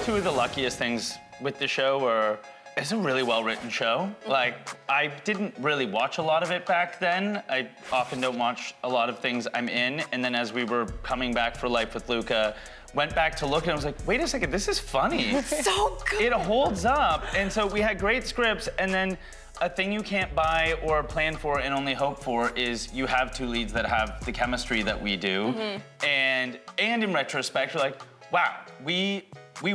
two of the luckiest things with the show were it's a really well-written show. Like, I didn't really watch a lot of it back then. I often don't watch a lot of things I'm in. And then as we were coming back for Life with Luca, went back to look and I was like, wait a second, this is funny. So good. It holds up. And so we had great scripts, and then a thing you can't buy or plan for and only hope for is you have two leads that have the chemistry that we do. And in retrospect, you're like, wow, we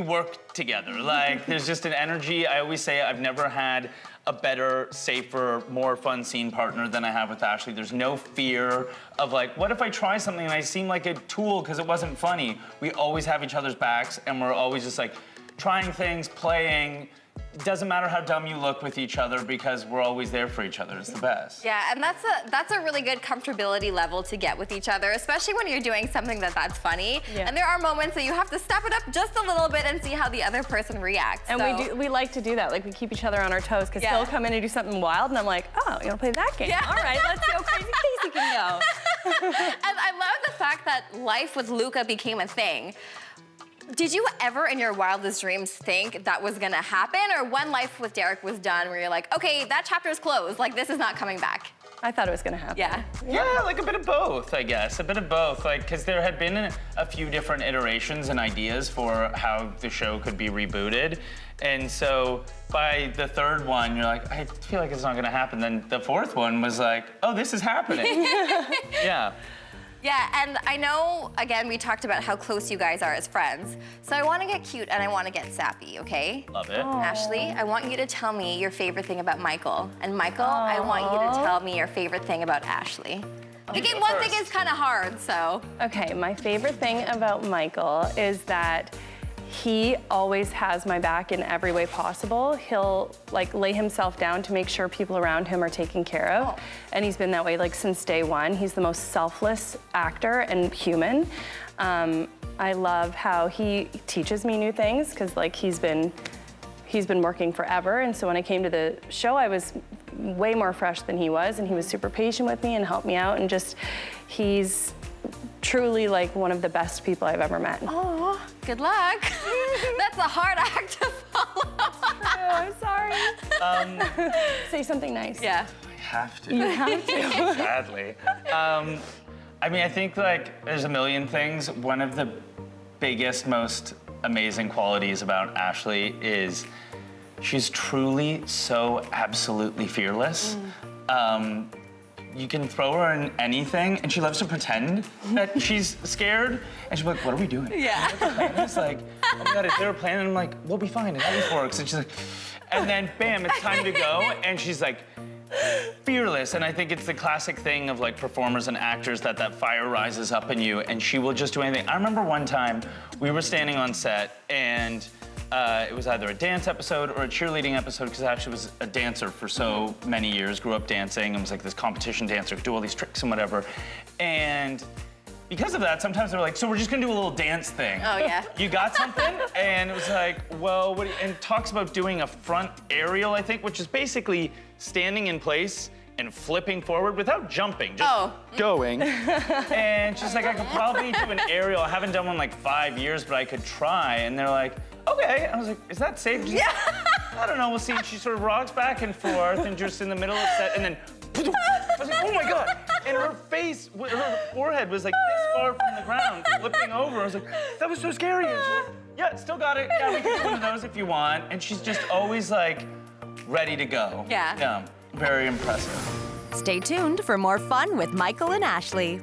work together. Like, there's just an energy. I always say I've never had a better, safer, more fun scene partner than I have with Ashley. There's no fear of like, what if I try something and I seem like a tool because it wasn't funny? We always have each other's backs, and we're always just like trying things, playing. It doesn't matter how dumb you look with each other because we're always there for each other. It's the best. Yeah, and that's a really good comfortability level to get with each other, especially when you're doing something that's funny. Yeah. And there are moments that you have to step it up just a little bit and see how the other person reacts. And we like to do that. Like, we keep each other on our toes because he'll come in and do something wild, and I'm like, oh, you want to play that game? Yeah. All right, let's see how crazy Casey can go. And I love the fact that Life with Luca became a thing. Did you ever in your wildest dreams think that was gonna happen? Or when Life with Derek was done, where you're like, okay, that chapter's closed, like this is not coming back? I thought it was gonna happen. Yeah. Yeah, like a bit of both, I guess. A bit of both, like, because there had been a few different iterations and ideas for how the show could be rebooted. And so by the third one, you're like, I feel like it's not gonna happen. Then the fourth one was like, oh, this is happening. Yeah. Yeah, and I know, again, we talked about how close you guys are as friends. So I wanna get cute and I wanna get sappy, okay? Love it. Ashley, I want you to tell me your favorite thing about Michael. And Michael, I want you to tell me your favorite thing about Ashley. Picking one thing is kind of hard, so. Okay, my favorite thing about Michael is that he always has my back in every way possible. He'll like lay himself down to make sure people around him are taken care of. Oh. And he's been that way like since day one. He's the most selfless actor and human. I love how he teaches me new things because like he's been working forever. And so when I came to the show, I was way more fresh than he was, and he was super patient with me and helped me out, and just, he's truly like one of the best people I've ever met. Oh, good luck. That's a hard act to follow. I'm sorry. Say something nice. Yeah. I have to. You have to. Sadly. I mean, I think like there's a million things. One of the biggest, most amazing qualities about Ashley is she's truly so absolutely fearless. You can throw her in anything, and she loves to pretend that she's scared. And she's like, what are we doing? Yeah. It's like, oh my God, is there a plan? And I'm like, we'll be fine, it always works. And she's like, and then bam, it's time to go. And she's like, fearless. And I think it's the classic thing of like performers and actors that fire rises up in you, and she will just do anything. I remember one time we were standing on set, and it was either a dance episode or a cheerleading episode, because Ashley was a dancer for so many years, grew up dancing, and was like this competition dancer, could do all these tricks and whatever. And because of that, sometimes they're like, so we're just gonna do a little dance thing. Oh, yeah. You got something? And it was like, well, what do you, and talks about doing a front aerial, I think, which is basically standing in place and flipping forward without jumping, just going. And she's like, I could probably do an aerial. I haven't done one in like 5 years, but I could try. And they're like, okay. I was like, is that safe? She's Yeah. like, I don't know, we'll see. And she sort of rocks back and forth and just in the middle of set, and then, I was like, oh my God. And her face, her forehead was like this far from the ground, flipping over. I was like, that was so scary. And she's like, yeah, still got it. Yeah, we can do one of those if you want. And she's just always like ready to go. Yeah. Yeah, very impressive. Stay tuned for more fun with Michael and Ashley.